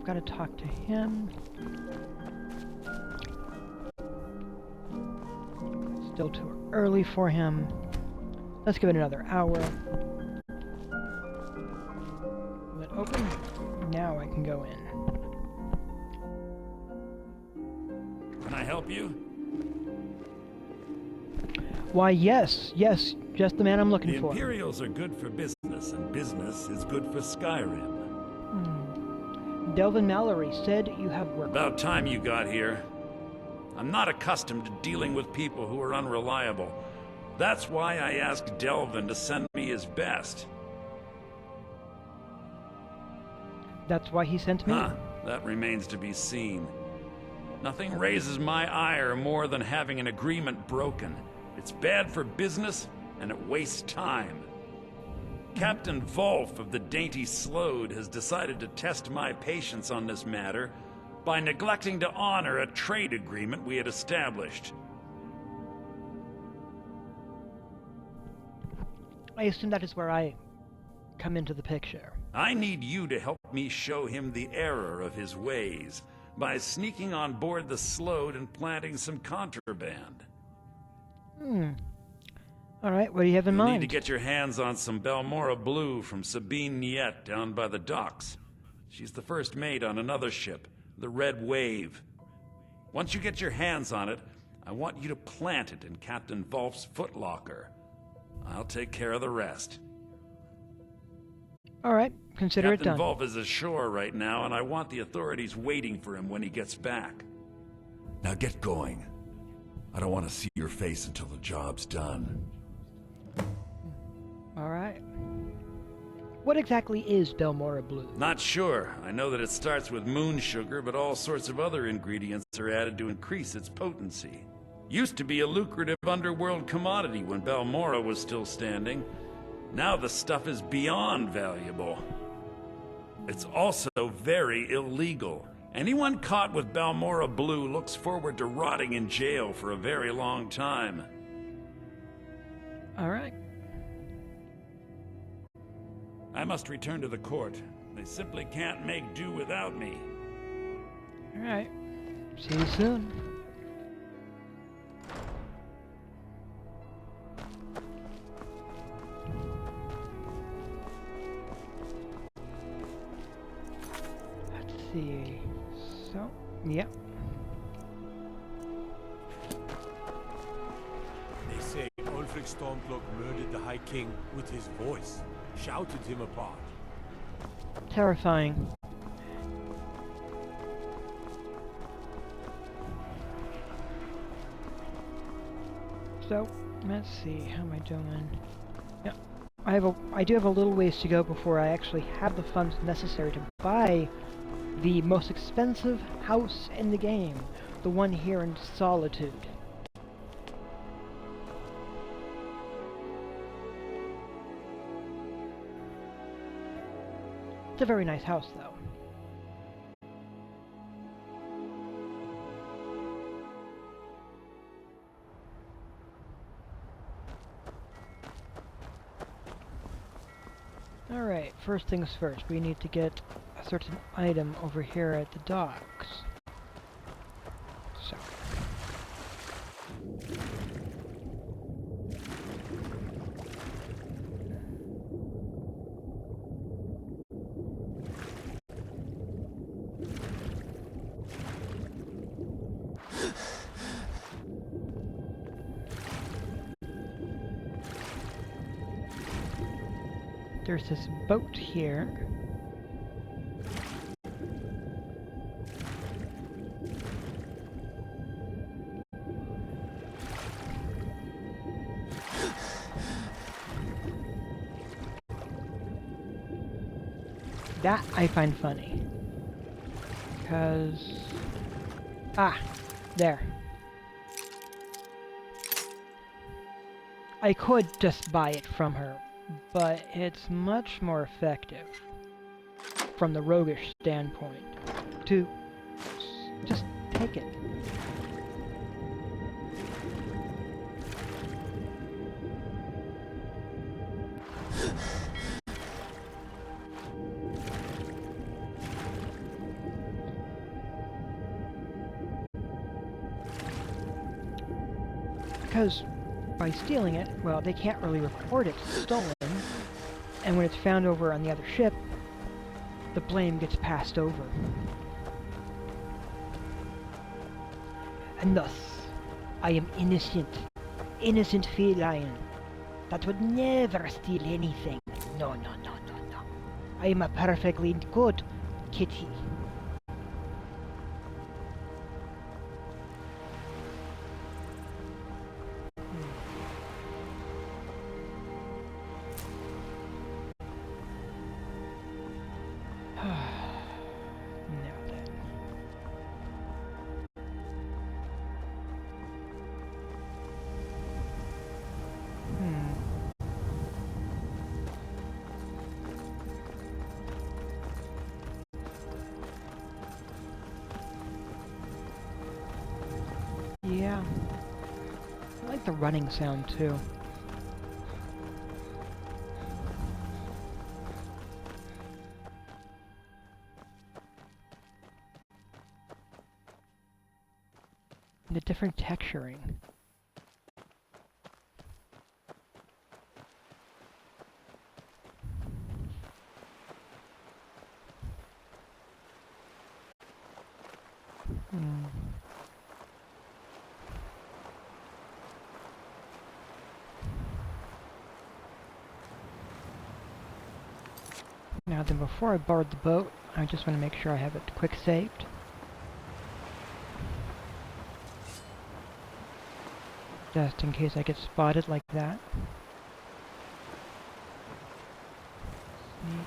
got to talk to him. Still too early for him. Let's give it another hour. Will it open? Now I can go in. Can I help you? Why, yes, just the man I'm looking The for. Imperials are good for business, and business is good for Skyrim. Delvin Mallory said you have work. About time you got here. I'm not accustomed to dealing with people who are unreliable. That's why I asked Delvin to send me his best. That's why he sent me? Huh, that remains to be seen. Nothing raises my ire more than having an agreement broken. It's bad for business, and it wastes time. Captain Volf of the Dainty Slode has decided to test my patience on this matter by neglecting to honor a trade agreement we had established. I assume that is where I come into the picture. I need you to help me show him the error of his ways by sneaking on board the Slode and planting some contraband. Alright, what do you have in You'll mind? need to get your hands on some Balmora Blue from Sabine Niet down by the docks. She's the first mate on another ship, the Red Wave. Once you get your hands on it, I want you to plant it in Captain Volf's footlocker. I'll take care of the rest. Alright, consider it Captain done. Volf is ashore right now, and I want the authorities waiting for him when he gets back. Now get going. I don't want to see your face until the job's done. Alright. What exactly is Balmora Blue? Not sure. I know that it starts with moon sugar, but all sorts of other ingredients are added to increase its potency. Used to be a lucrative underworld commodity when Balmora was still standing. Now the stuff is beyond valuable. It's also very illegal. Anyone caught with Balmora Blue looks forward to rotting in jail for a very long time. Alright. I must return to the court. They simply can't make do without me. Alright. See you soon. Let's see. So, yep. They say Ulfric Stormcloak murdered the High King with his voice, shouted him apart. Terrifying. So, let's see, how am I doing? Yeah, I do have a little ways to go before I actually have the funds necessary to buy the most expensive house in the game, the one here in Solitude. It's a very nice house, though. Alright, first things first, we need to get a certain item over here at the docks. So. There's this boat here. That I find funny. Because... Ah! There. I could just buy it from her, but it's much more effective from the roguish standpoint to just take it. because by stealing it, well, they can't really report it stolen, and when it's found over on the other ship, the blame gets passed over. And thus, I am innocent. Innocent feline. That would never steal anything. No, no, no, no, no. I am a perfectly good kitty. Now then. Yeah. I like the running sound too. The different texturing. Now then, before I board the boat, I just want to make sure I have it quick saved. Just in case I get spotted like that. Sneak.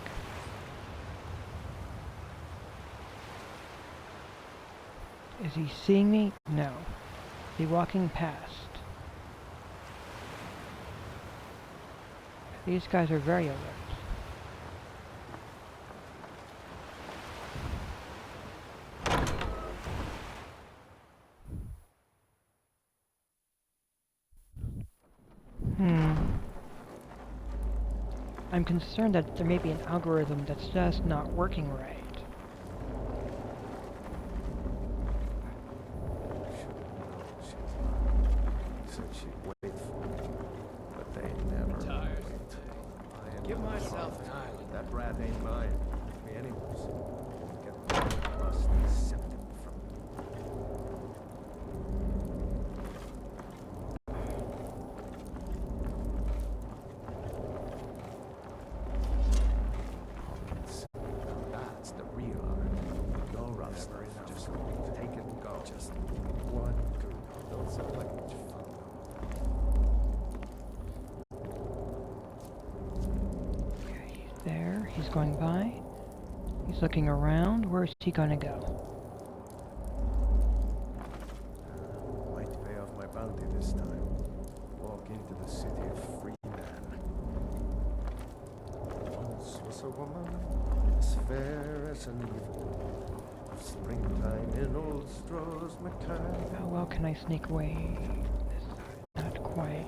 Is he seeing me? No. Is he walking past? These guys are very alert. I'm concerned that there may be an algorithm that's just not working right. Said she'd wait for me, but they never wait. Give myself an island. That brat ain't mine. Me anyways. Get the lust and septum from That's the real art. No rough stuff. Just take it and go. Just one good. Don't sound like much fun. Okay, he's there. He's going by. He's looking around. Where's he gonna go? Might pay off my bounty this time. Walk into the city a free man. Once was a woman as fair as an eagle of springtime in old Stroh's McTime. How well can I sneak away? Not quite.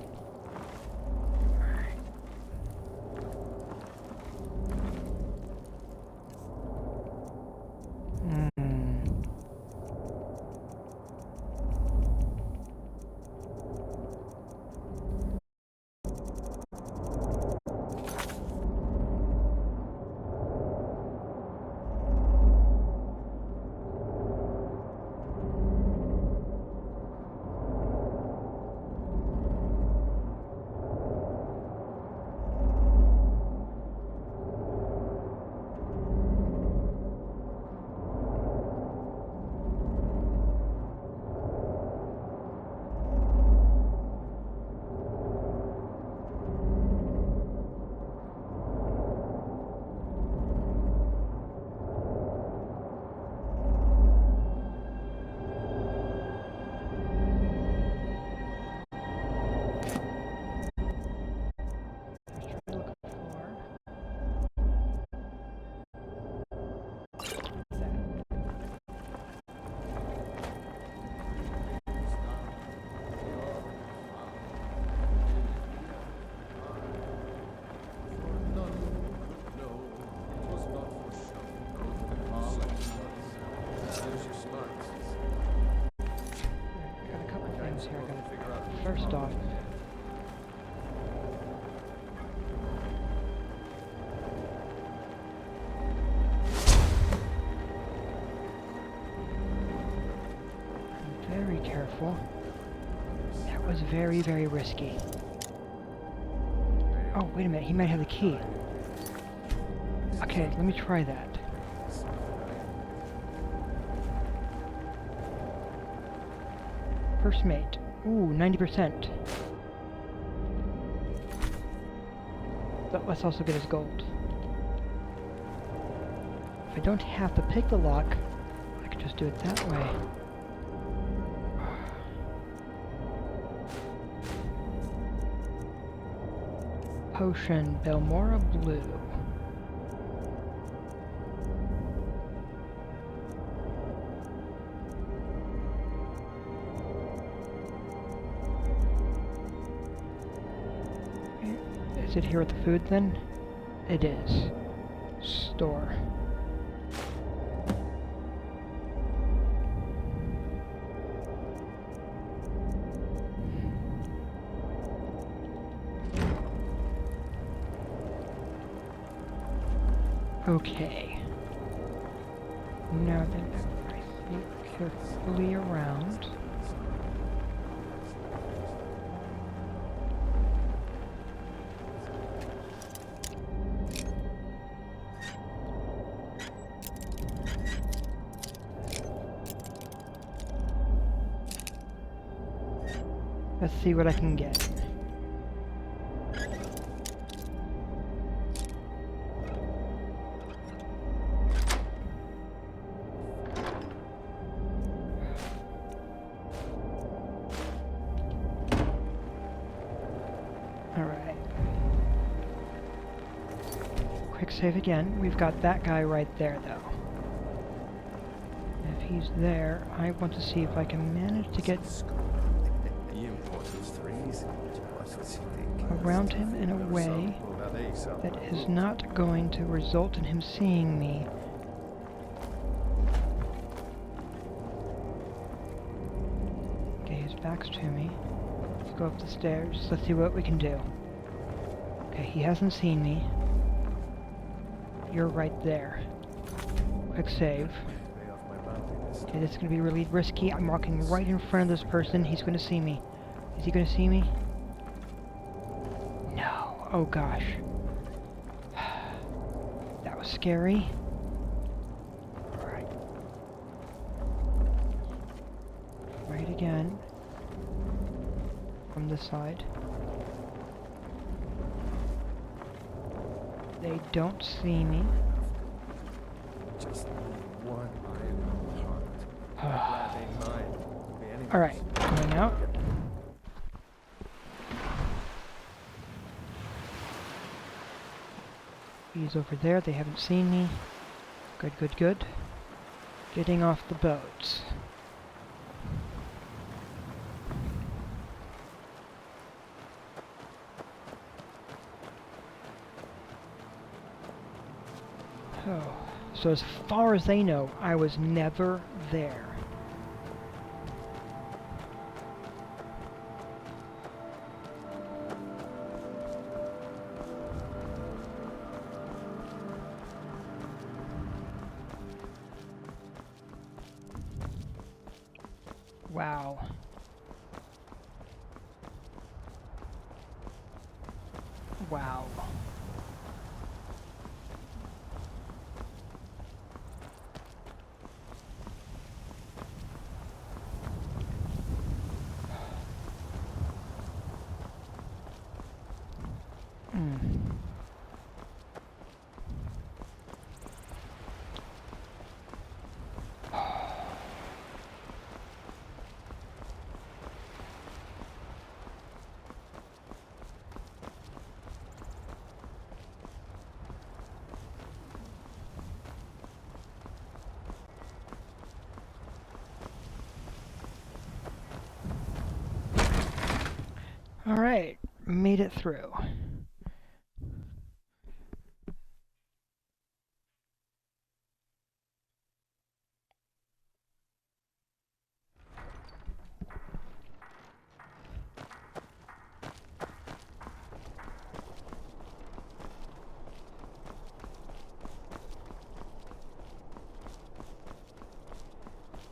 first off. Very careful. That was very, very risky. Oh, wait a minute, he might have the key. Okay, let me try that. First mate. Ooh, 90%. But let's also get his gold. If I don't have to pick the lock, I can just do it that way. Potion, Belmora Blue. Is it here with the food then? It is. Store. Okay. Now then, I sneak carefully around. Let's see what I can get. Alright. Quick save again. We've got that guy right there, though. If he's there, I want to see if I can manage to get around him in a way that is not going to result in him seeing me. Okay, his back's to me. Let's go up the stairs. Let's see what we can do. Okay, he hasn't seen me. You're right there. Quick save. Okay, this is going to be really risky. I'm walking right in front of this person. He's going to see me. Is he going to see me? No. Oh gosh. That was scary. Alright. Right again. From this side. They don't see me. Just one heart. Alright, going out. He's over there, they haven't seen me. Good, good, good. Getting off the boats. Oh, so as far as they know, I was never there. Wow. Wow. Alright, made it through.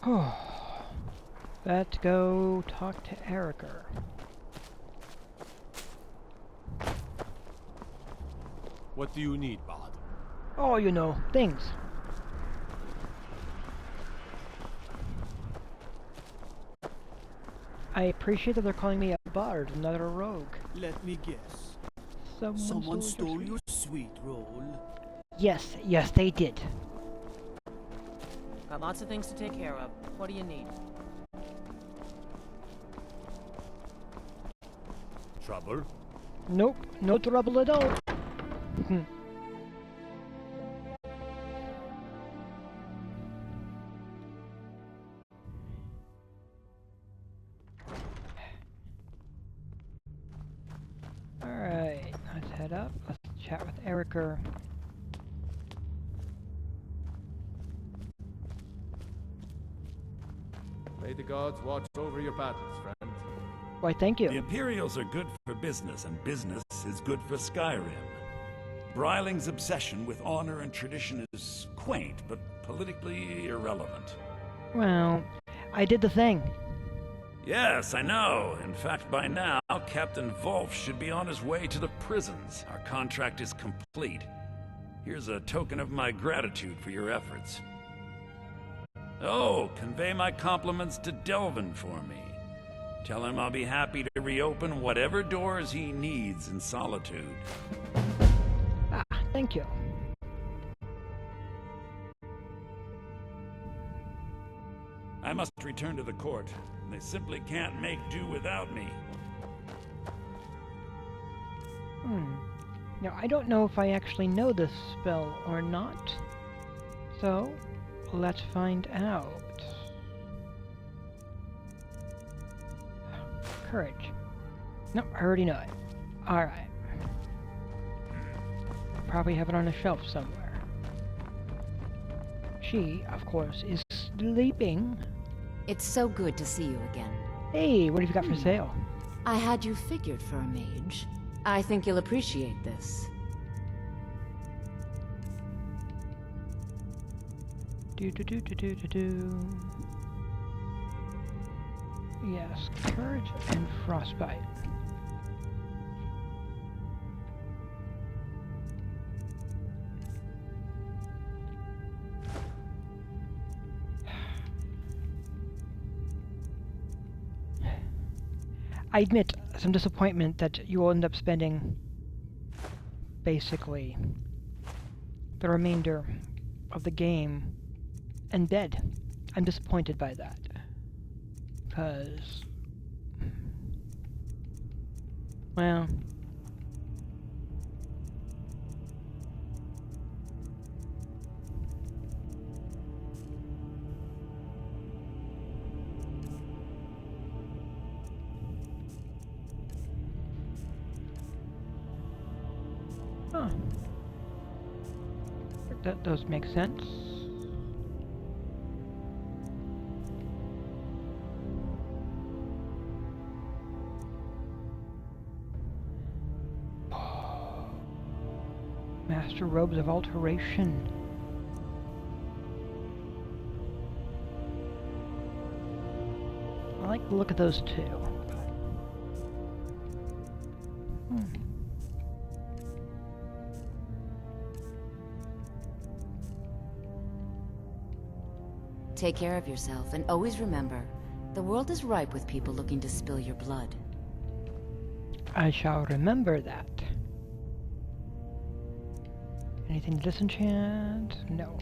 Oh, let's go talk to Erica. What do you need, Bard? Oh, you know, things. I appreciate that they're calling me a bard and not a rogue. Let me guess. Someone Stole your sweet roll. Yes, yes, they did. Got lots of things to take care of. What do you need? Trouble? Nope, no trouble at all. Alright, let's head up. Let's chat with Erica. May the gods watch over your battles, friend. Why, thank The you. Imperials are good for business, and business is good for Skyrim. Bryling's obsession with honor and tradition is quaint, but politically irrelevant. Well, I did the thing. Yes, I know. In fact, by now, Captain Wolf should be on his way to the prisons. Our contract is complete. Here's a token of my gratitude for your efforts. Oh, convey my compliments to Delvin for me. Tell him I'll be happy to reopen whatever doors he needs in Solitude. Ah, thank you. I must return to the court. They simply can't make do without me. Now, I don't know if I actually know this spell or not. So, let's find out. Courage. Nope, I already know it. Alright. Probably have it on a shelf somewhere. She, of course, is sleeping. It's so good to see you again. Hey, what have you got for sale? I had you figured for a mage. I think you'll appreciate this. Do. Yes, courage and frostbite. I admit some disappointment that you will end up spending basically the remainder of the game in bed. I'm disappointed by that. Because, well, huh. That does make sense. Master Robes of Alteration. I like the look of those two. Take care of yourself, and always remember, the world is ripe with people looking to spill your blood. I shall remember that. Anything to disenchant? No.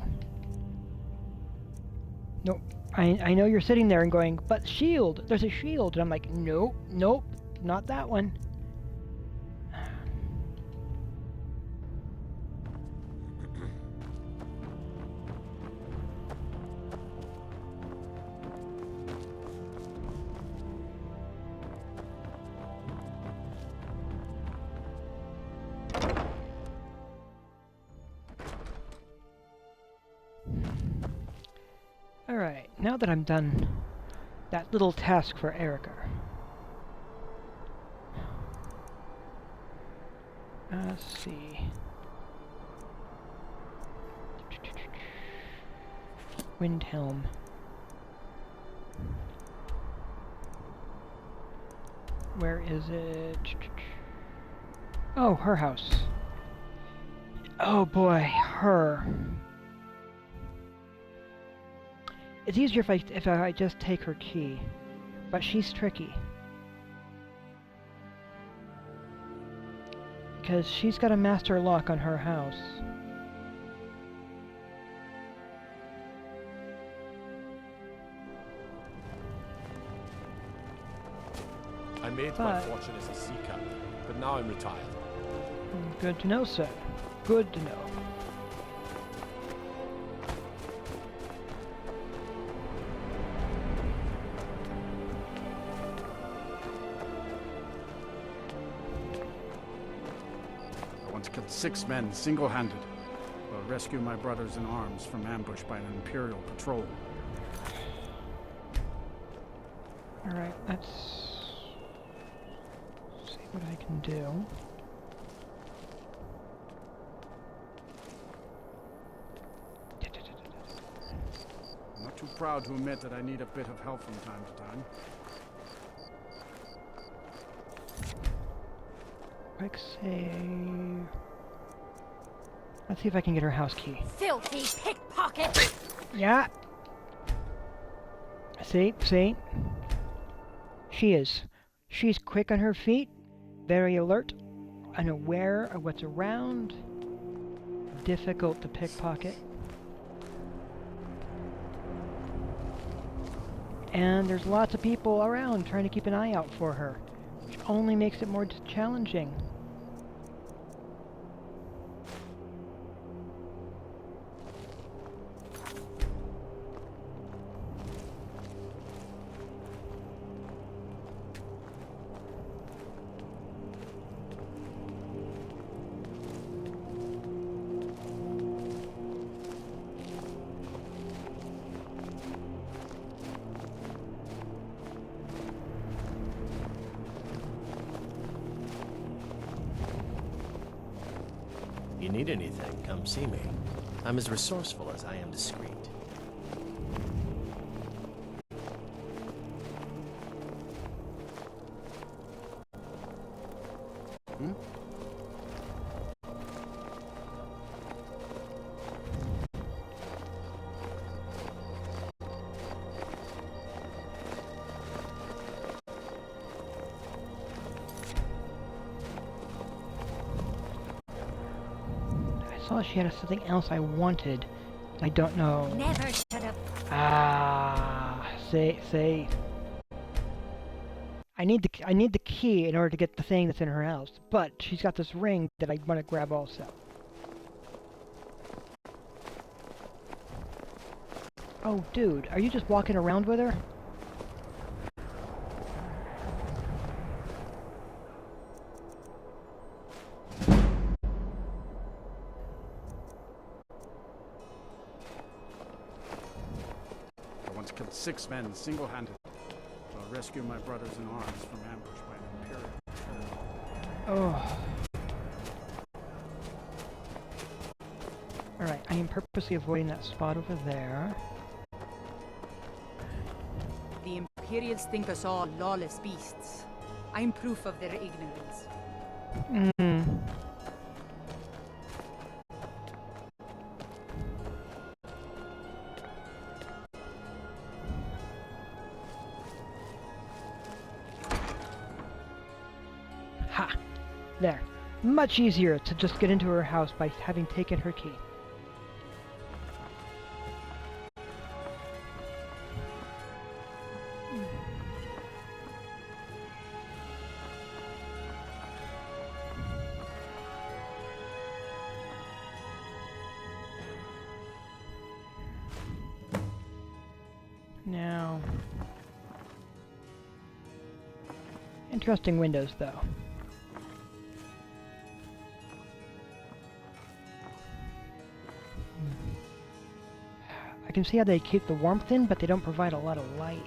Nope. I know you're sitting there and going, but shield! There's a shield! And I'm like, nope, nope, not that one. Alright, now that I'm done that little task for Erica. Let's see. Windhelm. Where is it? Oh, her house. Oh boy, her. It's easier if I just take her key, but she's tricky. Because she's got a master lock on her house. I made my fortune as a seeker, but now I'm retired. Good to know, sir. Good to know. I once killed 6 men single-handed while rescuing my brothers in arms from ambush by an Imperial patrol. Alright, let's see what I can do. I'm not too proud to admit that I need a bit of help from time to time. Quick save. Let's see if I can get her house key. Filthy pickpocket! Yeah. See? She's quick on her feet, very alert, and aware of what's around. Difficult to pickpocket. And there's lots of people around trying to keep an eye out for her, which only makes it more challenging. You need anything, come see me. I'm as resourceful as I am discreet. I saw she had something else I wanted. I don't know. Never shut up. Say. I need the key in order to get the thing that's in her house, but she's got this ring that I want to grab also. Oh, dude, are you just walking around with her? I once killed 6 men single-handed while rescuing my brothers in arms from ambush by an Imperial patrol. Oh. Alright, I am purposely avoiding that spot over there. The Imperials think us all lawless beasts. I'm proof of their ignorance. Ha! There. Much easier to just get into her house by having taken her key. Now, interesting windows, though. I can see how they keep the warmth in, but they don't provide a lot of light.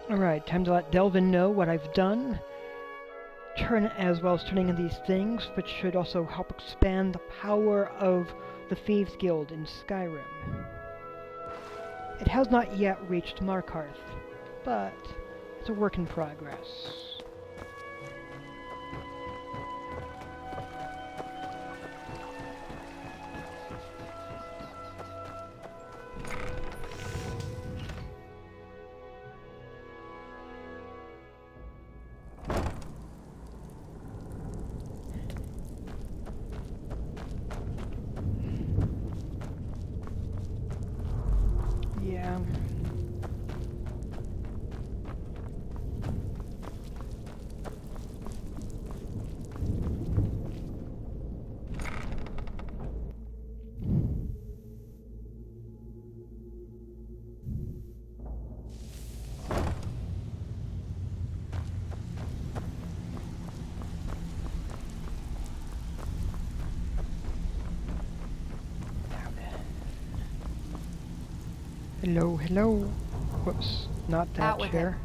Alright, time to let Delvin know what I've done. As well as turning in these things, which should also help expand the power of the Thieves Guild in Skyrim. It has not yet reached Markarth, but it's a work in progress. Yeah. Hello, hello. Whoops, not that Out with chair.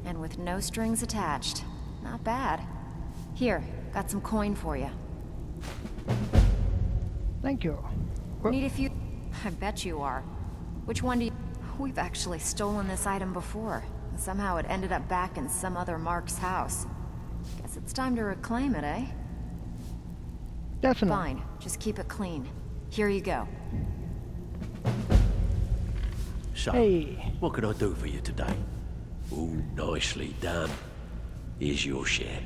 it. And with no strings attached. Not bad. Here, got some coin for you. Thank you. Need a few... I bet you are. Which one do you... We've actually stolen this item before. Somehow it ended up back in some other Mark's house. Guess it's time to reclaim it, eh? Definitely. Fine, just keep it clean. Here you go. So, Hey. what can I do for you today? Oh, nicely done. Here's your share.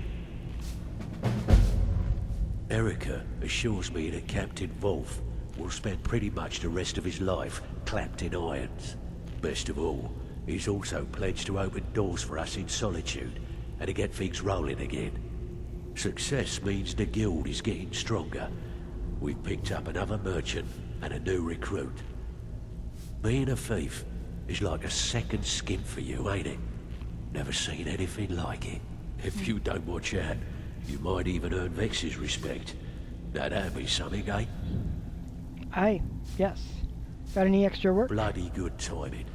Erica assures me that Captain Wolf will spend pretty much the rest of his life clapped in irons. Best of all, he's also pledged to open doors for us in Solitude and to get things rolling again. Success means the guild is getting stronger. We've picked up another merchant and a new recruit. Being a thief is like a second skin for you, ain't it? Never seen anything like it. If you don't watch out, you might even earn Vex's respect. That'd be something, eh? Aye, yes. Got any extra work? Bloody good timing.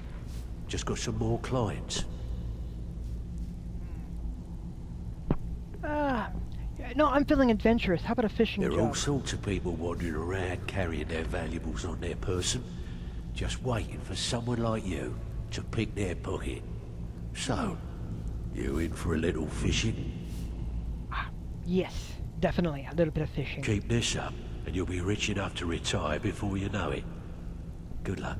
Just got some more clients. No, I'm feeling adventurous. How about a fishing There are job? all sorts of people wandering around carrying their valuables on their person, just waiting for someone like you to pick their pocket. So, you in for a little fishing? Yes, definitely. A little bit of fishing. Keep this up, and you'll be rich enough to retire before you know it. Good luck.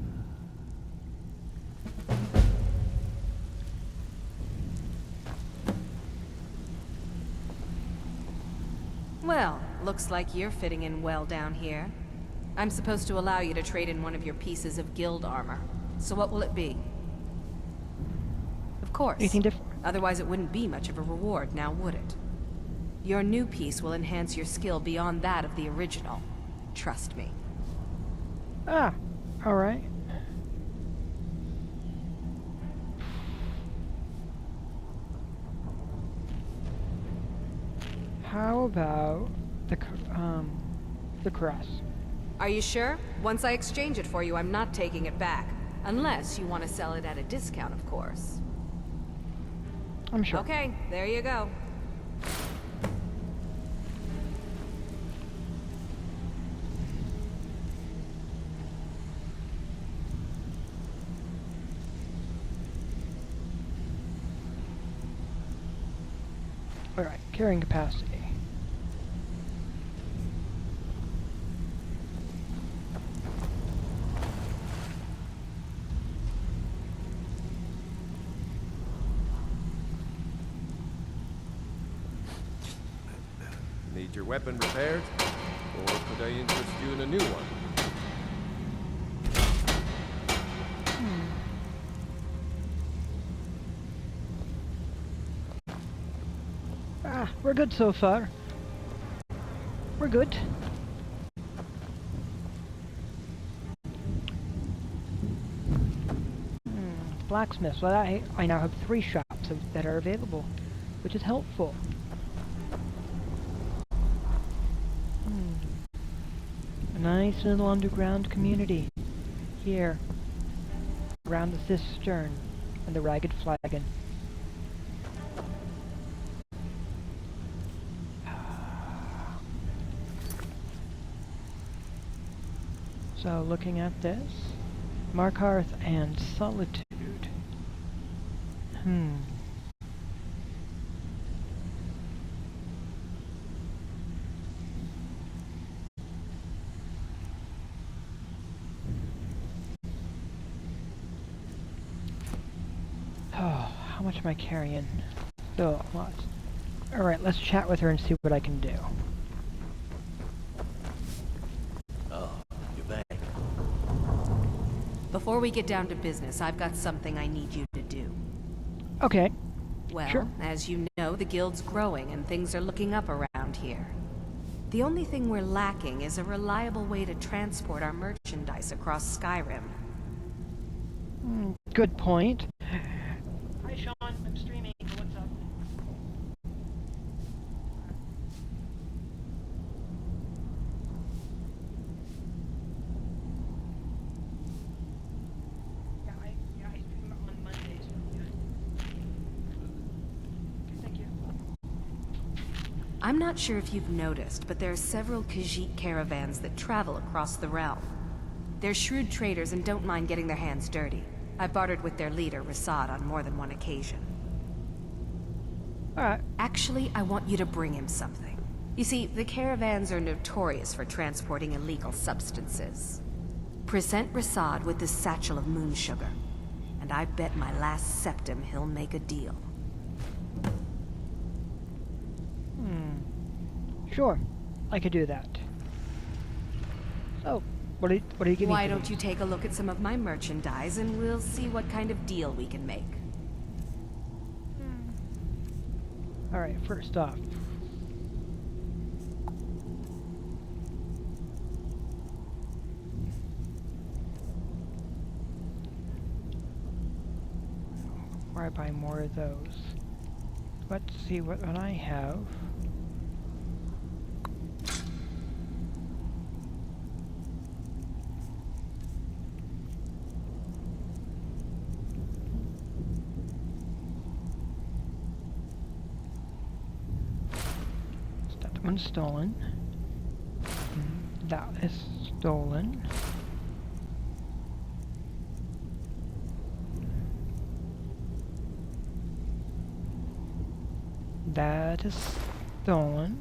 Well, looks like you're fitting in well down here. I'm supposed to allow you to trade in one of your pieces of guild armor. So what will it be? Of course. Anything different? Otherwise it wouldn't be much of a reward, now would it? Your new piece will enhance your skill beyond that of the original. Trust me. Ah, alright. How about the cross? Are you sure? Once I exchange it for you, I'm not taking it back. Unless you want to sell it at a discount, of course. I'm sure. Okay, there you go. Alright, carrying capacity. Need your weapon repaired? Or could I interest you in a new one? Ah, we're good so far. We're good. Blacksmith. Well, I now have 3 shops that are available, which is helpful. A nice little underground community here, around the cistern and the ragged flagon. So looking at this, Markarth and Solitude. Oh, how much am I carrying? Still a lot. Alright, let's chat with her and see what I can do. Oh, you're back. Before we get down to business, I've got something I need you to do. Okay. Well, Sure. as you know, the guild's growing and things are looking up around here. The only thing we're lacking is a reliable way to transport our merchandise across Skyrim. Good point. Hi Sean, I'm streaming. What's up? Yeah, I stream on Mondays. Thank you. I'm not sure if you've noticed, but there are several Khajiit caravans that travel across the realm. They're shrewd traders and don't mind getting their hands dirty. I've bartered with their leader, Rasad, on more than one occasion. Alright. Actually, I want you to bring him something. You see, the caravans are notorious for transporting illegal substances. Present Rasad with this satchel of moon sugar, and I bet my last septim he'll make a deal. Sure, I could do that. So, what are you giving Why me? don't you take a look at some of my merchandise and we'll see what kind of deal we can make. Alright, first off. Where I buy more of those. Let's see what I have. That one's stolen. That is stolen. That is stolen.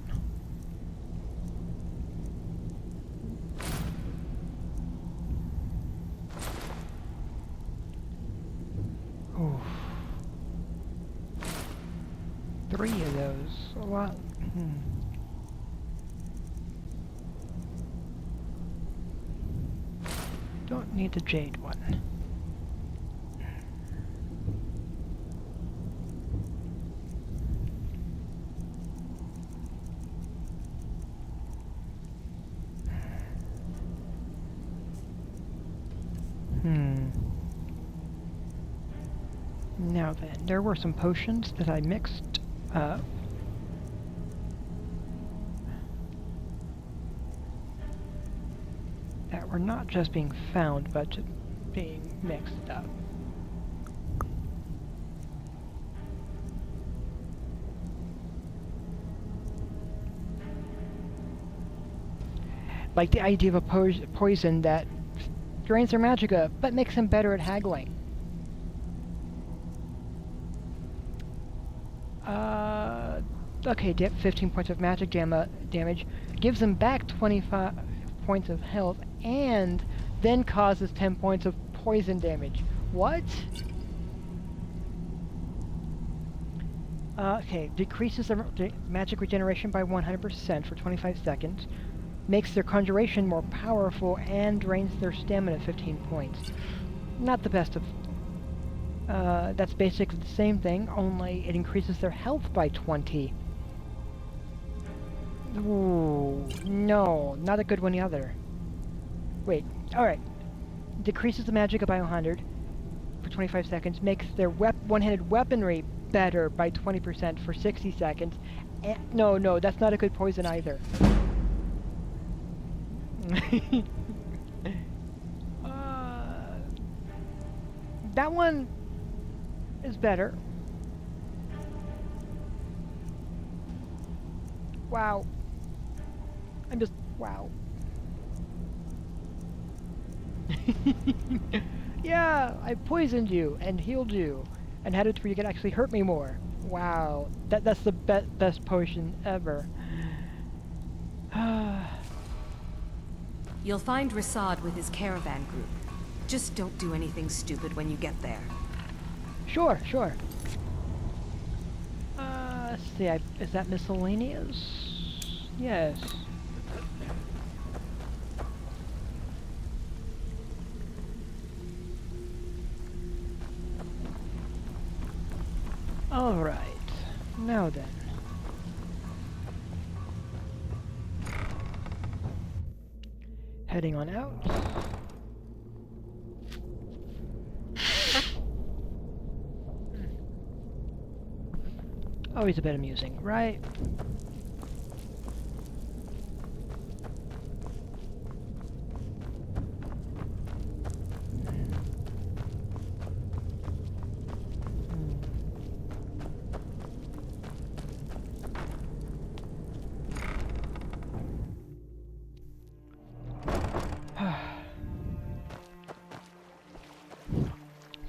Oof. 3 of those. A lot. Don't need the jade one. Now then, there were some potions that I mixed up. That were not just being found, but just being mixed up. Like the idea of a poison that drains their magicka, but makes them better at haggling. Okay, 15 points of magic damage, gives them back 25 points of health, and then causes 10 points of poison damage. What? Okay, decreases their magic regeneration by 100% for 25 seconds, makes their conjuration more powerful, and drains their stamina 15 points. Not the best of... that's basically the same thing, only it increases their health by 20. Ooh, no, not a good one either. Wait, alright. Decreases the magic by 100 for 25 seconds, makes their one-handed weaponry better by 20% for 60 seconds. No, that's not a good poison either. That one is better. Wow. Wow. Yeah, I poisoned you and healed you and had it where you could actually hurt me more. Wow, that's the best potion ever. You'll find Rasad with his caravan group. Just don't do anything stupid when you get there. Sure, sure. Let's see, is that miscellaneous? Yes. Alright, now then. Heading on out. Always a bit amusing, right?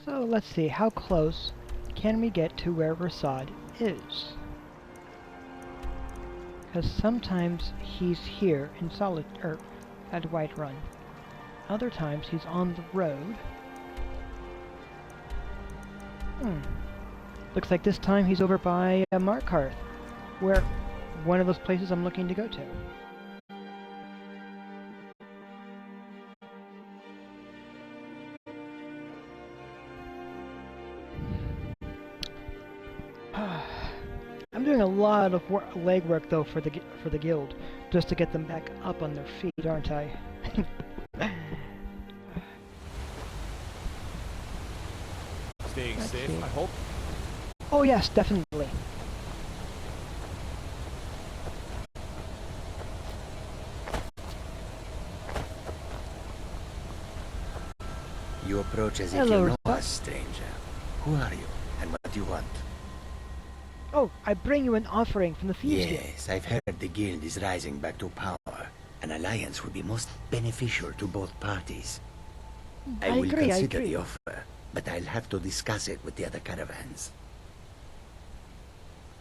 So let's see, how close can we get to where Rasad is? Because sometimes he's here in at Whiterun. Other times he's on the road. Looks like this time he's over by Markarth, where one of those places I'm looking to go to. I'm doing a lot of legwork though for the guild, just to get them back up on their feet, aren't I? Staying Let's safe, see. I hope. Oh yes, definitely. You approach as if Hello, you know Rasad. us, stranger. Who are you, and what do you want? Oh, I bring you an offering from the Thieves Guild. Yes, I've heard the guild is rising back to power. An alliance would be most beneficial to both parties. I will consider the offer, but I'll have to discuss it with the other caravans.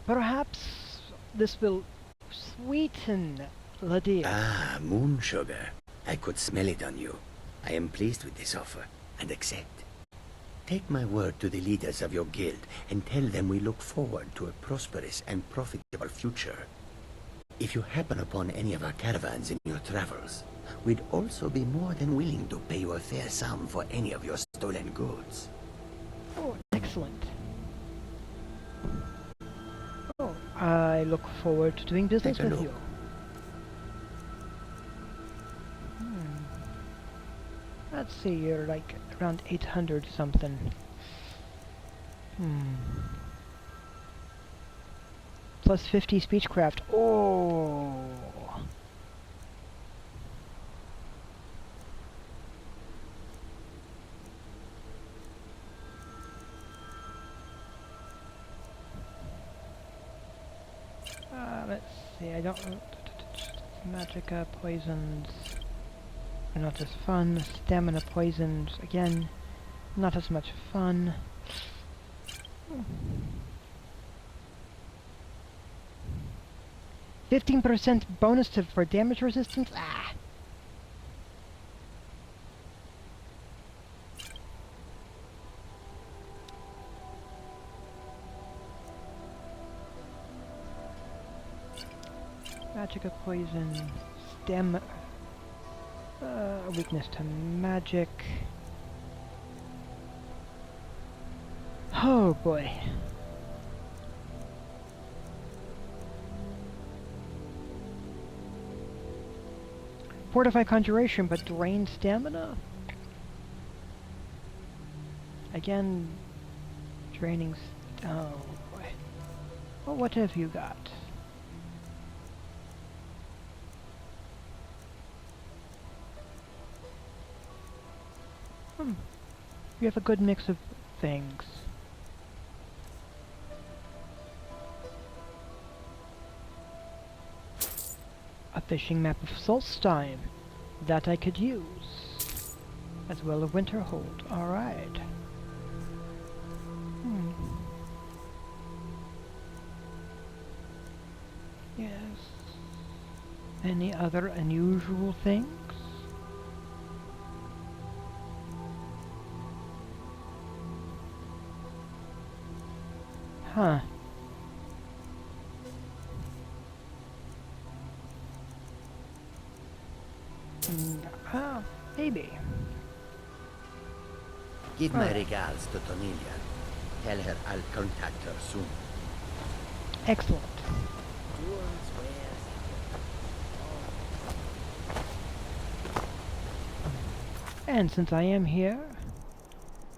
Perhaps this will sweeten the deal. Ah, moon sugar. I could smell it on you. I am pleased with this offer, and accept. Take my word to the leaders of your guild, and tell them we look forward to a prosperous and profitable future. If you happen upon any of our caravans in your travels, we'd also be more than willing to pay you a fair sum for any of your stolen goods. Oh, excellent. Oh, I look forward to doing business Take a with look. you. Let's see, you're like around 800 something. Plus 50 speechcraft. Oh. Let's see, I don't... Magicka, poisons... Not as fun. Stamina poisons, again, not as much fun. 15% bonus for damage resistance? Ah! Magicka poison, stamina... weakness to magic. Oh boy. Fortify conjuration, but drain stamina? Again, draining... oh boy. Well, what have you got? You have a good mix of things. A fishing map of Solstheim that I could use. As well as Winterhold. Alright. Yes. Any other unusual things? Huh. Maybe. Give my regards to Tonilia. Tell her I'll contact her soon. Excellent. And since I am here,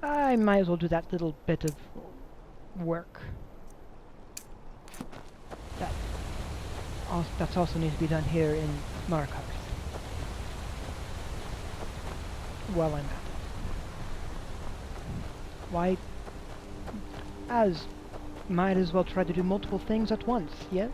I might as well do that little bit of work. That also needs to be done here in Markarth. While I'm at it. Why? Might as well try to do multiple things at once, yes?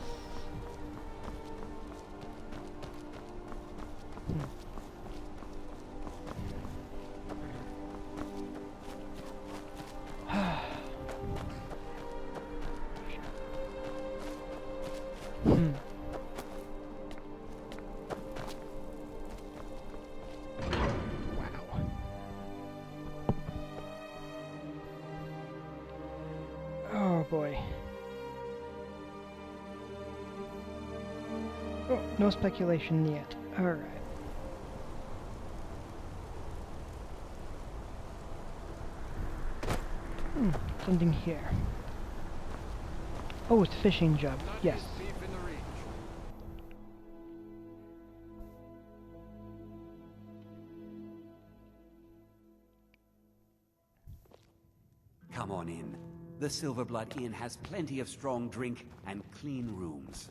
Oh boy. Oh, no speculation yet. Alright. Something here. Oh, it's fishing job. Yes. Come on in. The Silverblood Inn has plenty of strong drink and clean rooms.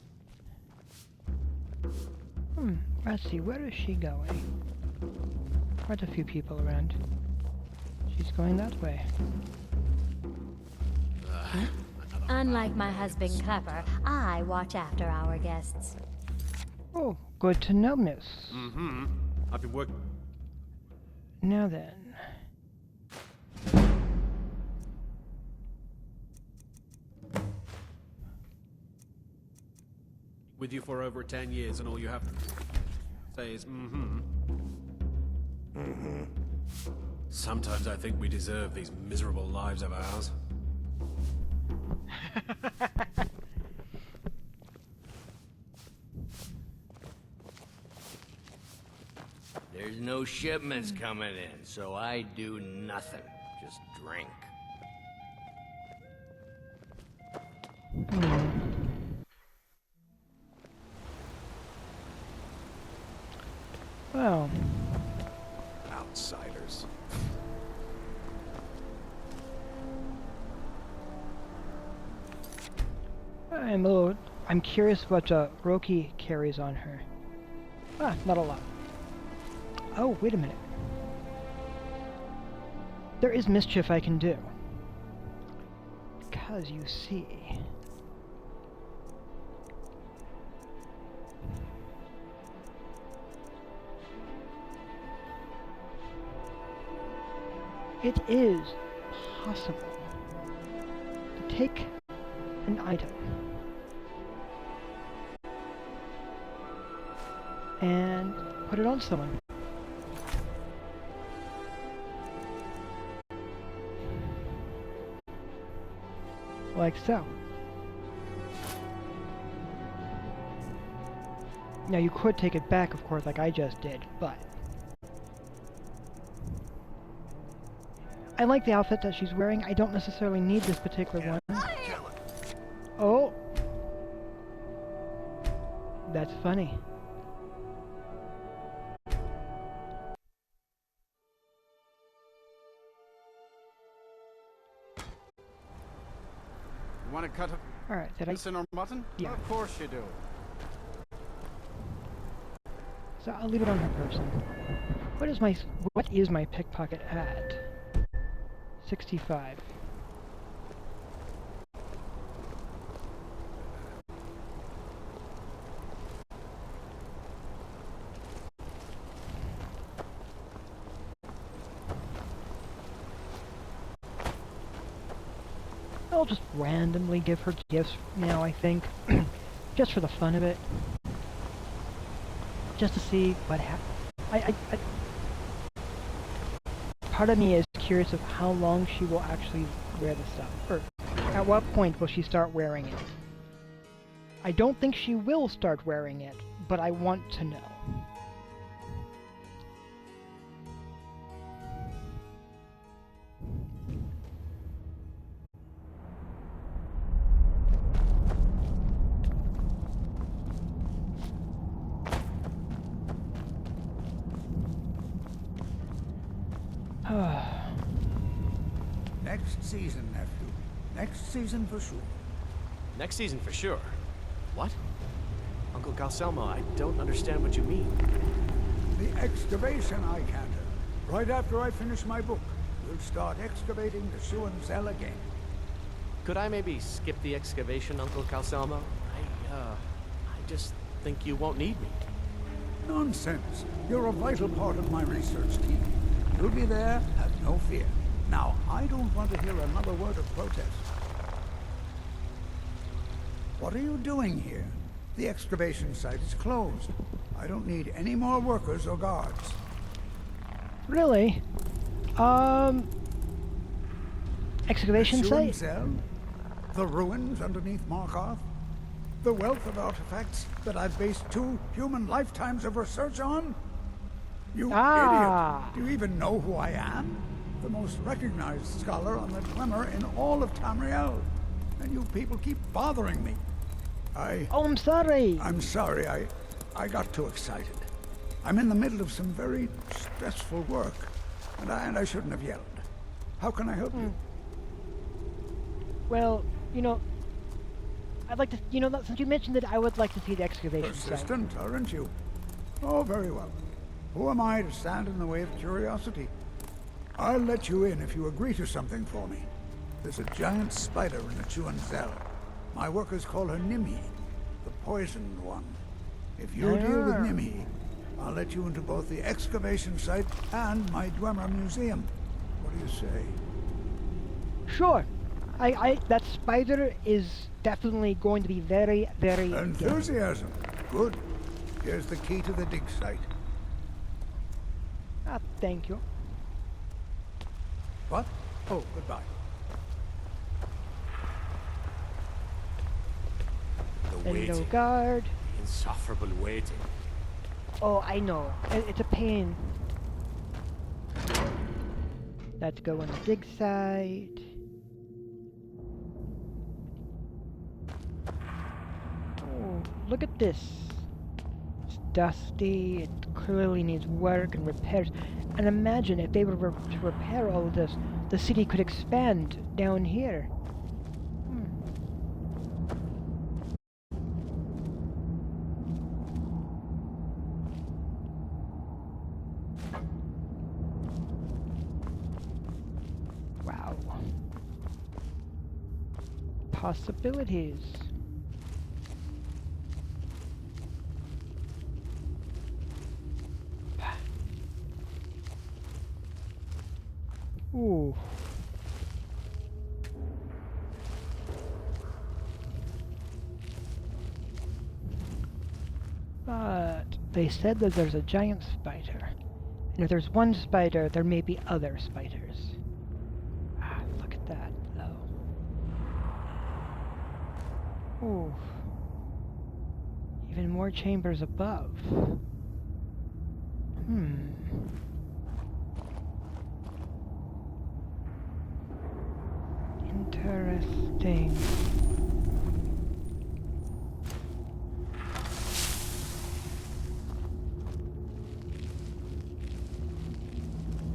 Let's see, where is she going? Quite a few people around. She's going that way. Unlike my husband Clapper, I watch after our guests. Oh, good to know, miss. I've been working. Now then. With you for over 10 years, and all you have to say is, Sometimes I think we deserve these miserable lives of ours. There's no shipments coming in, so I do nothing. Just drink. Well. Outsiders. I'm curious what Roki carries on her. Not a lot. Oh, wait a minute. There is mischief I can do. Because you see... It is possible to take an item and put it on someone. Like so. Now you could take it back, of course, like I just did, but... I like the outfit that she's wearing. I don't necessarily need this particular one. Oh! That's funny. You want to cut a Alright, did I... venison or mutton? Yeah. Of course you do. So I'll leave it on her person. What is my pickpocket at? 65. I'll just randomly give her gifts now, I think. Just for the fun of it. Just to see what happens. Part of me is curious of how long she will actually wear the stuff. Or at what point will she start wearing it? I don't think she will start wearing it, but I want to know. Next season, nephew. Next season for sure. Next season for sure. What? Uncle Calcelmo, I don't understand what you mean. The excavation I canter. Right after I finish my book, we'll start excavating the Schuenzell again. Could I maybe skip the excavation, Uncle Calcelmo? I just think you won't need me. Nonsense. You're a vital part of my research team. You'll be there, have no fear. Now, I don't want to hear another word of protest. What are you doing here? The excavation site is closed. I don't need any more workers or guards. Really? Excavation site? Schuenzell? The ruins underneath Markarth? The wealth of artifacts that I've based 2 human lifetimes of research on? You idiot! Do you even know who I am? The most recognized scholar on the Dwemer in all of Tamriel. And you people keep bothering me. Oh, I'm sorry! I'm sorry, I got too excited. I'm in the middle of some very stressful work, and I shouldn't have yelled. How can I help you? Well, you know, I'd like to, since you mentioned it, I would like to see the excavation site. Persistent, aren't you? Oh, very well. Who am I to stand in the way of curiosity? I'll let you in if you agree to something for me. There's a giant spider in the Schuenzell. My workers call her Nimhi, the poisoned one. If you'll deal with Nimhi, I'll let you into both the excavation site and my Dwemer museum. What do you say? Sure. That spider is definitely going to be very, very... Enthusiasm. Good. Here's the key to the dig site. Thank you. What? Oh, goodbye. Hello, guard. The insufferable waiting. Oh, I know. It's a pain. Let's go on the dig site. Oh, look at this. It's dusty. It clearly needs work and repairs. And imagine if they were to repair all of this, the city could expand down here. Wow. Possibilities. Ooh. But they said that there's a giant spider. And if there's one spider, there may be other spiders. Look at that, though. Ooh. Even more chambers above. Interesting.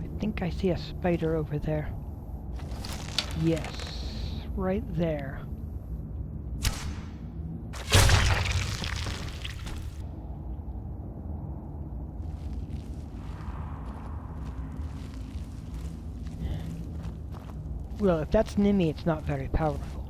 I think I see a spider over there. Yes, right there. Well, if that's Nimhi, it's not very powerful.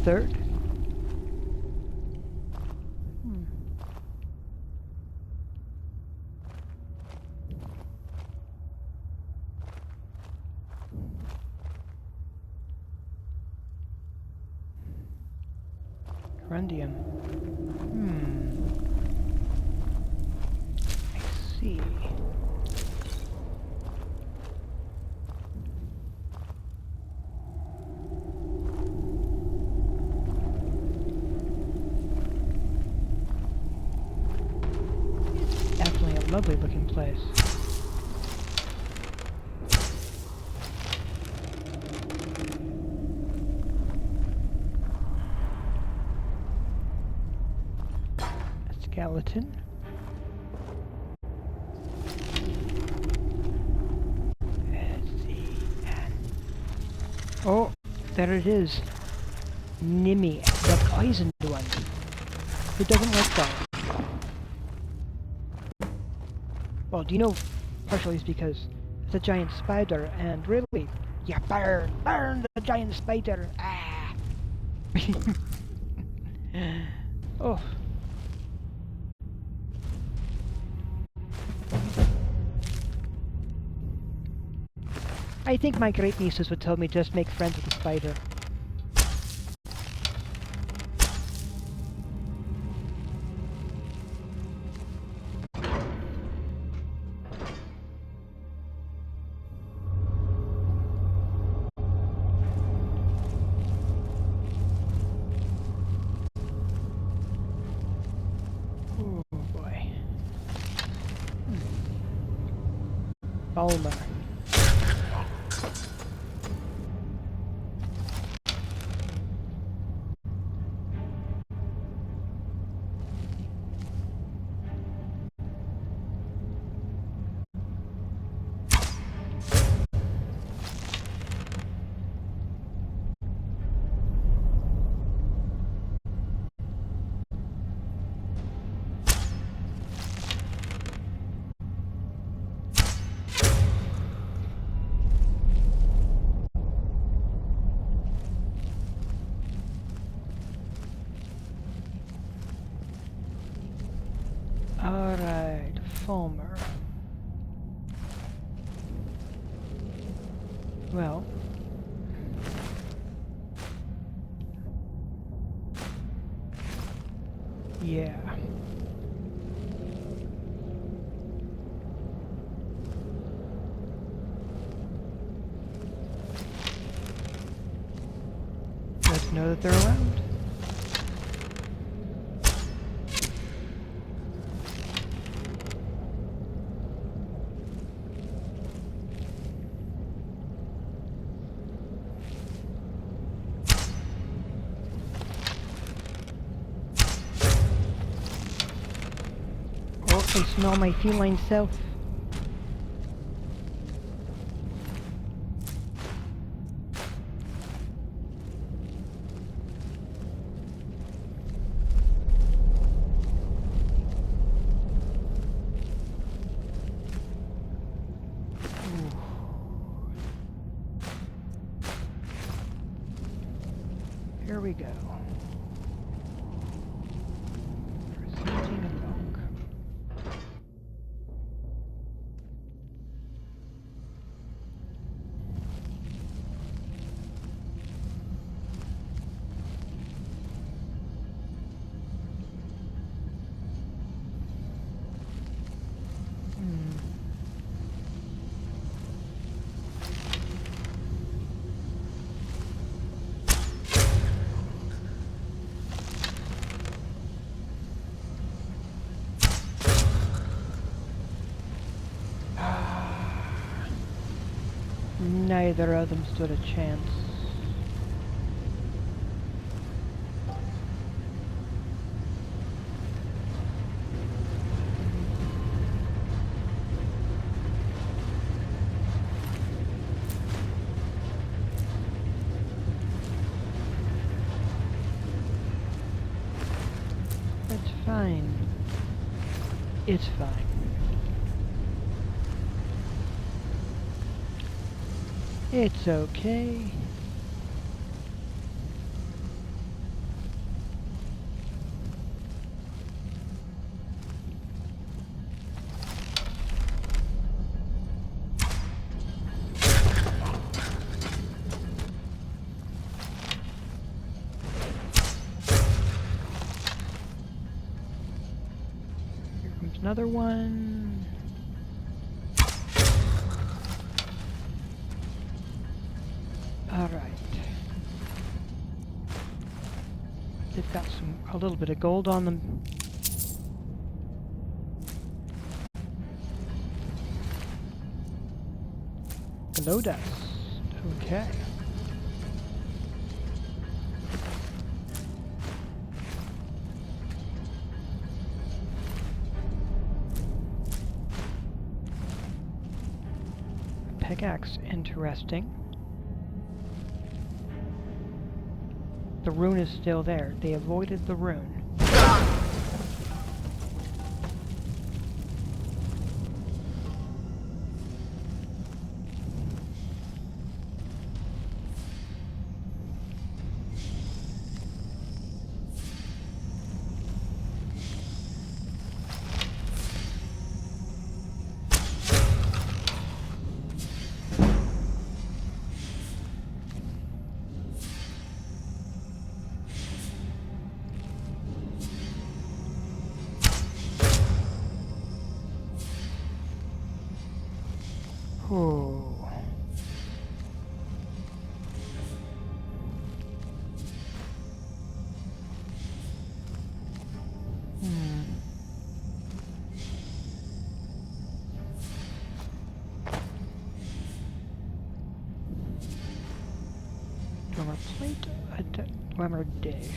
third. Corundium. I see. Definitely a lovely looking place. Skeleton. Let's see. Oh, there it is. Nimmy, the poisoned one. Who doesn't like that? Well, do you know, partially it's because it's a giant spider, and really, yeah, burn the giant spider. Ah. Oh. I think my great nieces would tell me just make friends with the spider. Oh boy. Balmer. Alright, Fulmer. Well. Yeah. Let's know that they're around. I smell my feline self. Here we go. Presenting a book. Neither of them stood a chance. It's fine. It's fine. It's okay. another one. Alright. They've got a little bit of gold on them. Hello, dust. Okay. Pickaxe, interesting. The rune is still there. They avoided the rune. Oh. Dwemer plate, a Dwemer dish.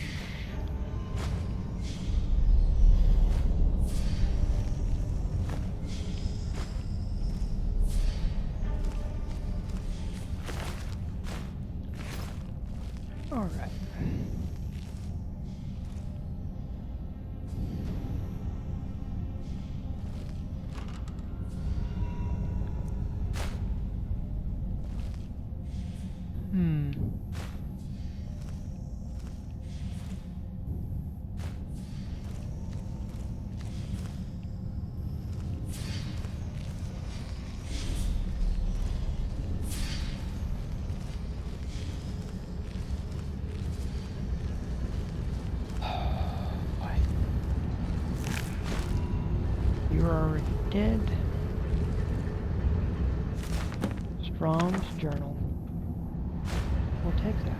All right. You're already dead. Strong's journal. We'll take that.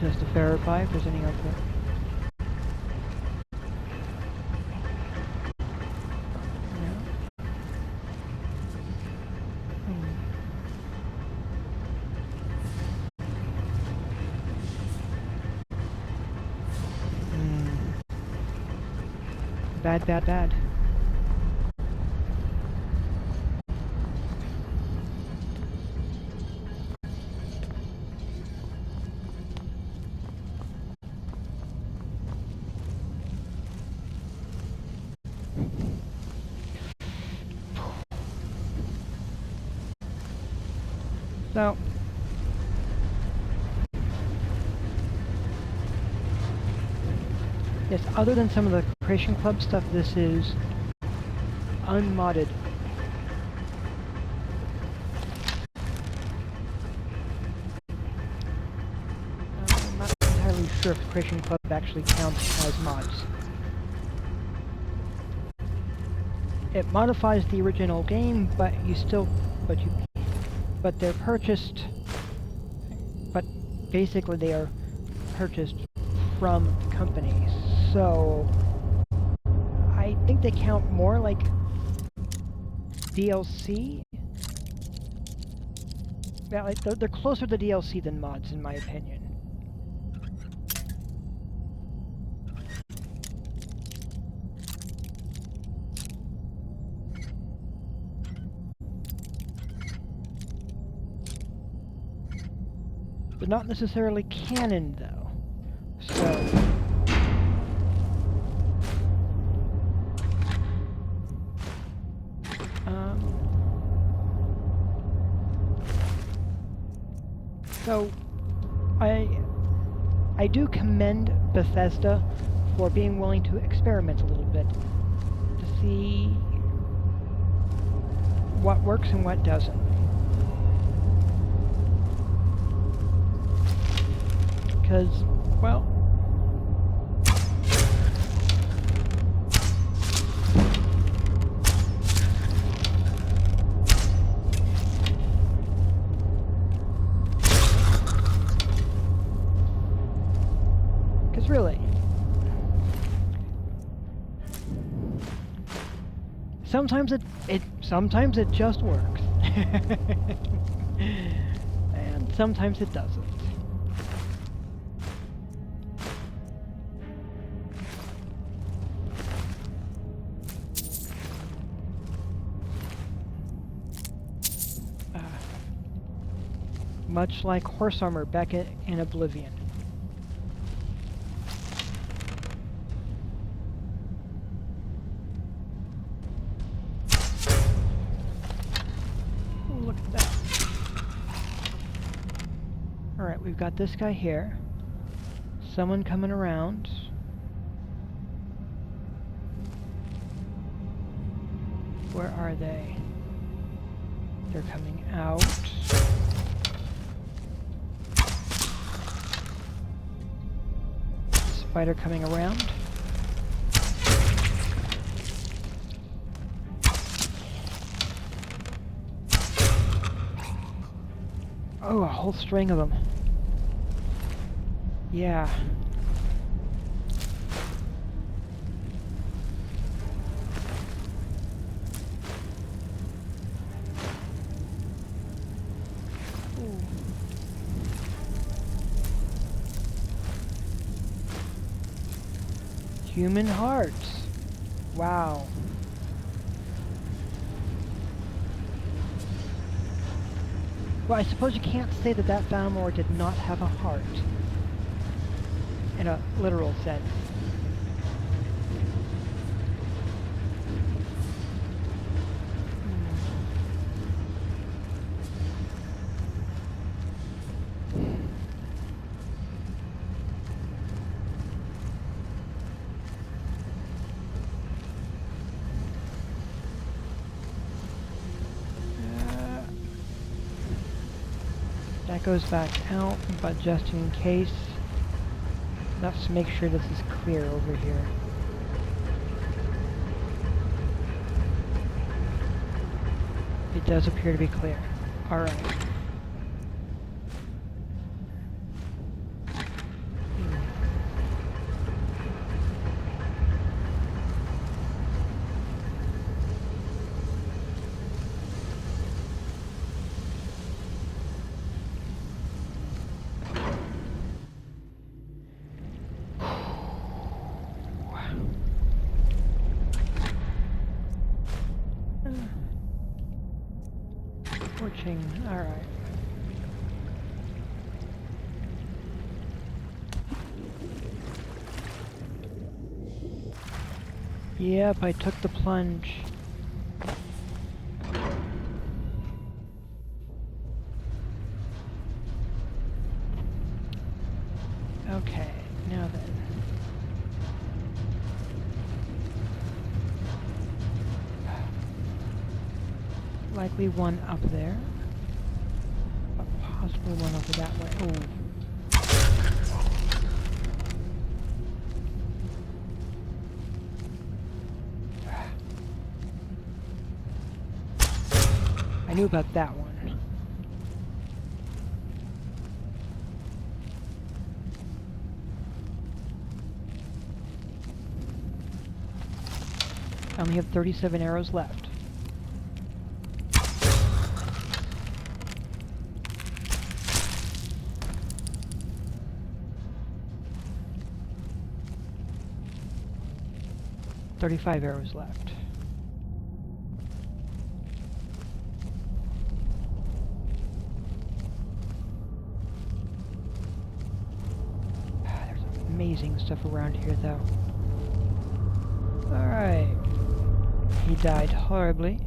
Just to verify if there's any other. Bad, bad, bad. So, yes, other than some of the Creation Club stuff, this is unmodded. I'm not entirely sure if Creation Club actually counts as mods. It modifies the original game, but but they're purchased, but basically they are purchased from the company, so I think they count more like DLC. Yeah, like they're closer to DLC than mods, in my opinion. They're not necessarily canon, though. So, I do commend Bethesda for being willing to experiment a little bit to see what works and what doesn't. Because, well... Because really... Sometimes it just works. And sometimes it doesn't. Much like horse armor back in Oblivion. Ooh, look at that. Alright, we've got this guy here. Someone coming around. Where are they? They're coming out. Spider coming around. Oh, a whole string of them. Yeah. Human hearts. Wow. Well, I suppose you can't say that that Thalmor did not have a heart. In a literal sense. That goes back out, but just in case, let's make sure this is clear over here. It does appear to be clear. Alright. Alright. Yep, I took the plunge. Okay, now then. Likely one up there. Possibly one over that way. Oh. I knew about that one. I only have 37 arrows left. $35 arrows left. There's amazing stuff around here, though. Alright. He died horribly.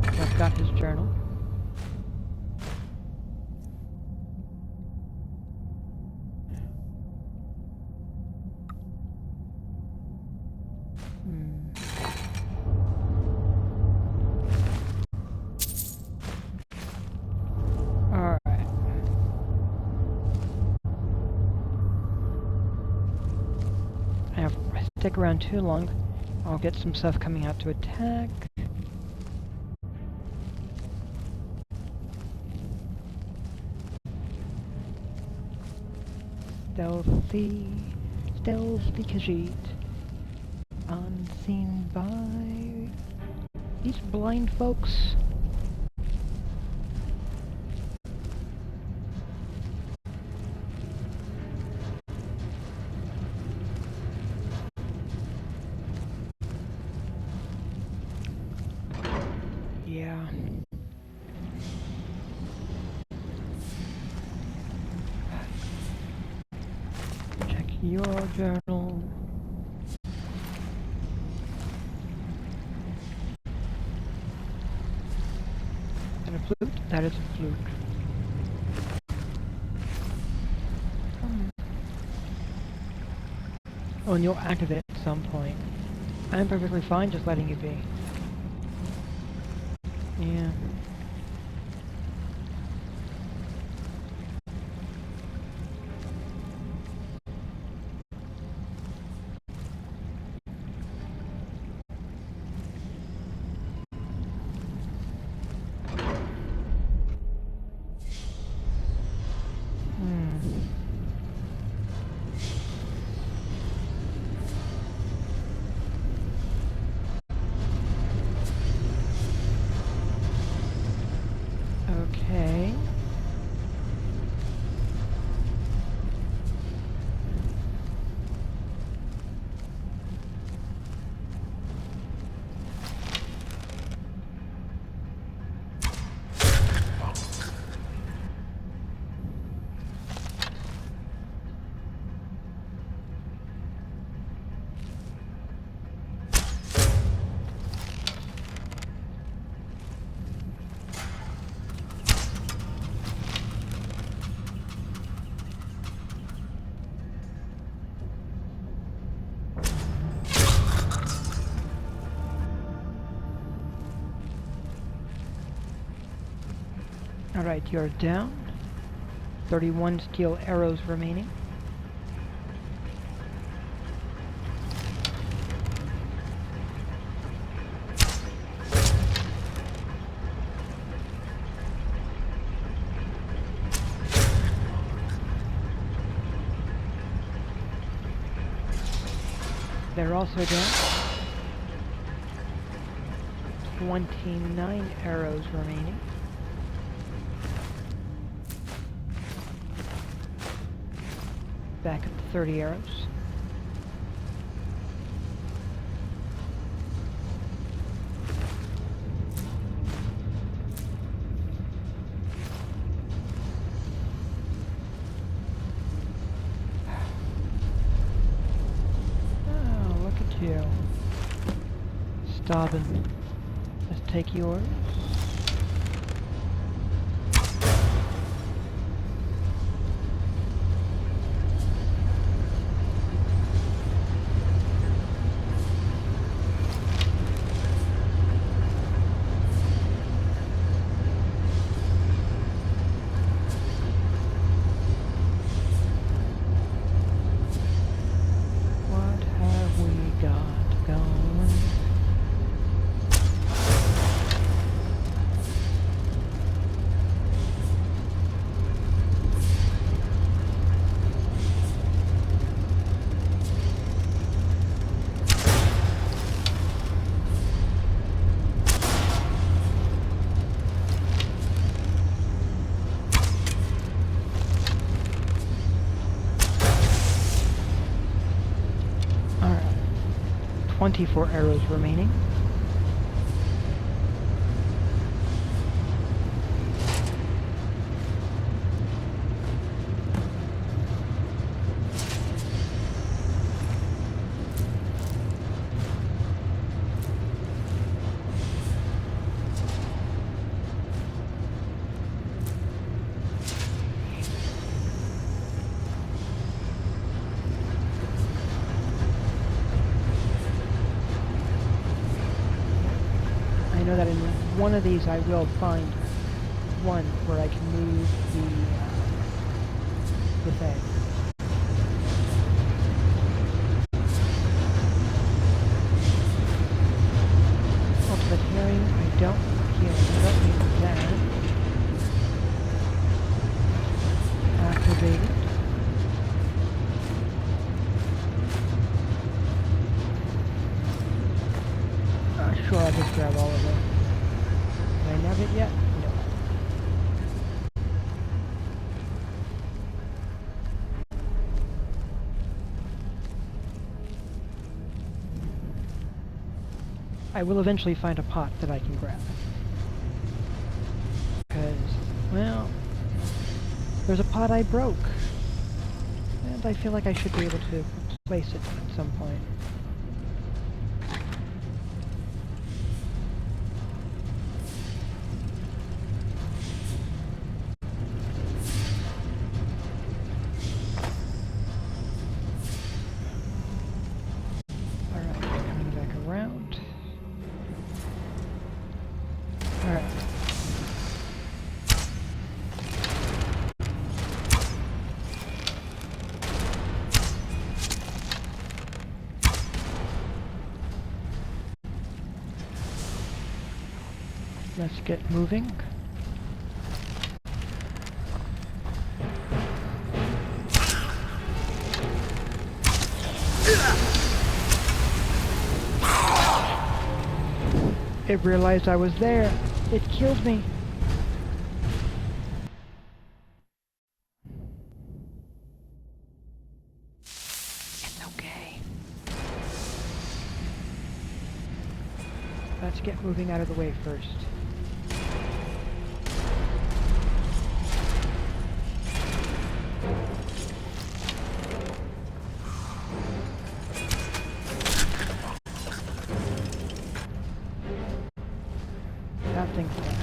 I've got his journal. If I stick around too long, I'll get some stuff coming out to attack. Stealthy Khajiit. Unseen by these blind folks. Yeah. Check your journal. Is that a flute? That is a flute. Oh, and you'll activate at some point. I'm perfectly fine just letting it be. Yeah. Okay. Alright, you're down. 31 steel arrows remaining. They're also down. 29 arrows remaining. Back up to 30 arrows. Oh, look at you. Stobbin. Let's take yours. Alright. 24 arrows remaining. I know that in one of these I will find one where I can move the thing. I'll just grab all of them. Can I nab it yet? No. I will eventually find a pot that I can grab. Because, well, there's a pot I broke. And I feel like I should be able to replace it at some point. Alright, coming back around. Alright. Let's get moving. It realized I was there. It killed me. It's okay. Let's get moving out of the way first. That thing's dead.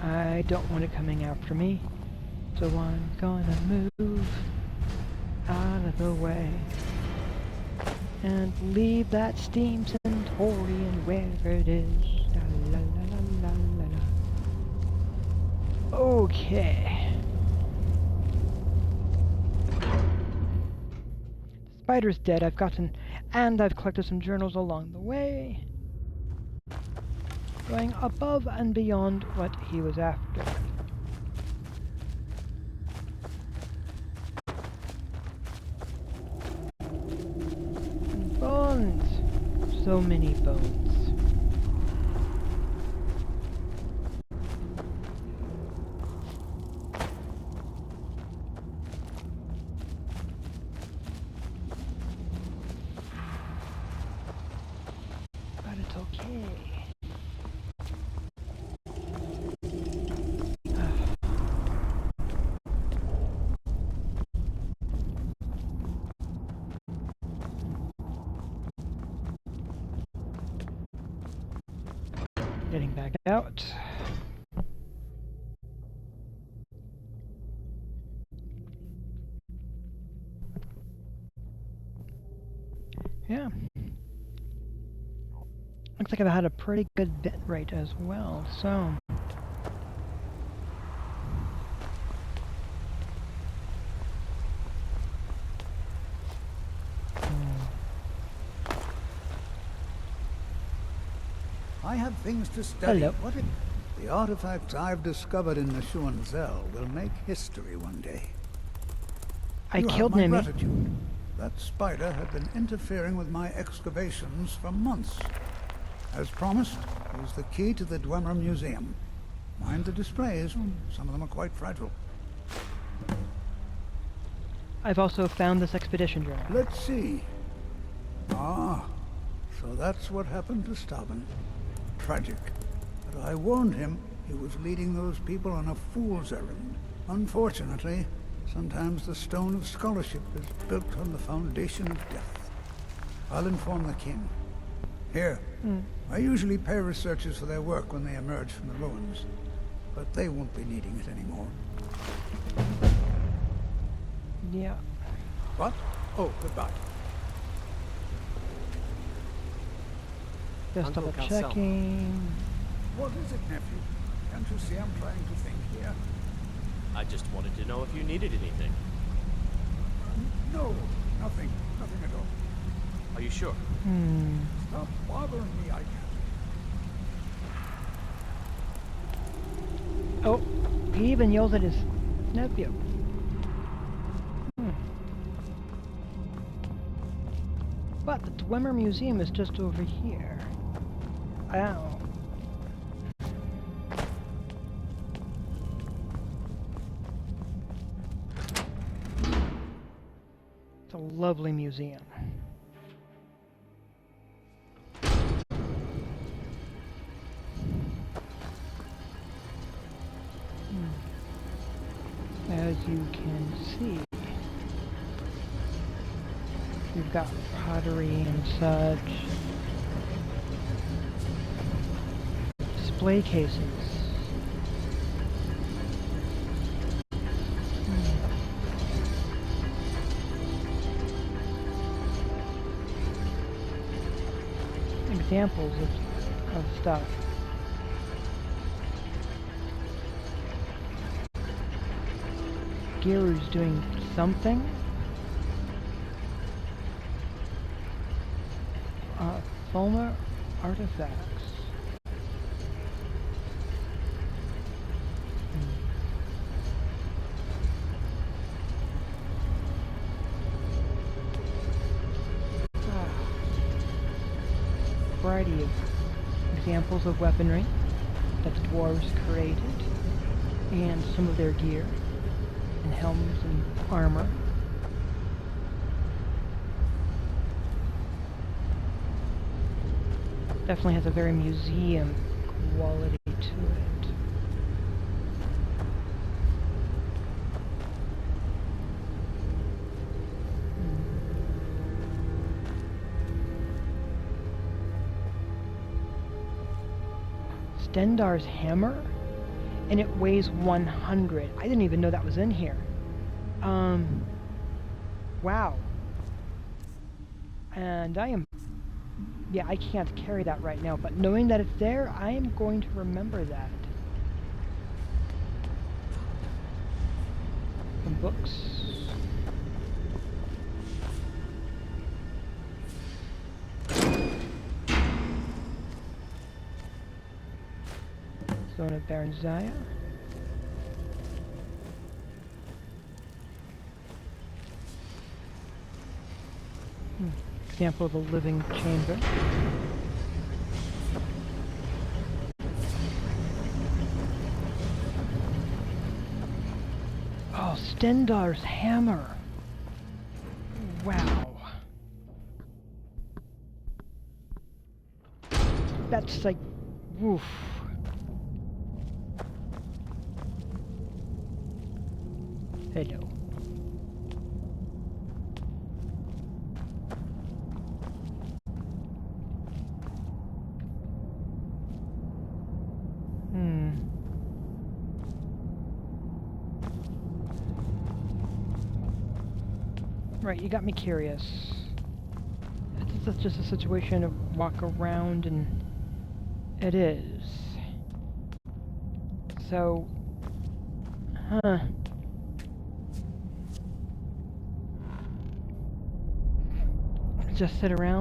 I don't want it coming after me, so I'm gonna move out of the way and leave that steam Centaurian wherever it is. La, la, la, la, la, la. Okay. The spider's dead. I've collected some journals along the way, going above and beyond what he was after. Bones! So many bones. But it's okay. Getting back out. Yeah. Looks like I've had a pretty good bit rate as well, so. I have things to study. Hello. What if the artifacts I've discovered in the Shuan Zell will make history one day? I killed Nimi. Gratitude. That spider had been interfering with my excavations for months. As promised, here's the key to the Dwemer Museum. Mind the displays, some of them are quite fragile. I've also found this expedition journal. Let's see. Ah, so that's what happened to Stauben. Tragic. But I warned him he was leading those people on a fool's errand. Unfortunately, sometimes the stone of scholarship is built on the foundation of death. I'll inform the king. Here, I usually pay researchers for their work when they emerge from the ruins, but they won't be needing it anymore. Yeah. What? Oh, goodbye. Just Uncle double Calcel. checking. What is it, nephew? Can't you see I'm trying to think here? I just wanted to know if you needed anything. No, nothing. Nothing at all. Are you sure? Stop bothering me, I can't. Oh, he even yells at his nephew. But the Dwemer Museum is just over here. Ow. It's a lovely museum. As you can see, we've got pottery and such. Display cases. Examples of stuff. Giru's doing something. Fulmer artifacts. Variety of examples of weaponry that the dwarves created, and some of their gear, and helms and armor. Definitely has a very museum quality to it. Stendarr's hammer? And it weighs 100. I didn't even know that was in here. Wow. And yeah, I can't carry that right now, but knowing that it's there, I am going to remember that. Some books. Zone of Baron Zaya. Example of a living chamber. Oh, Stendarr's hammer. Wow. That's like, woof. Hello. Right, you got me curious. It's just a situation to walk around, and it is. So, just sit around.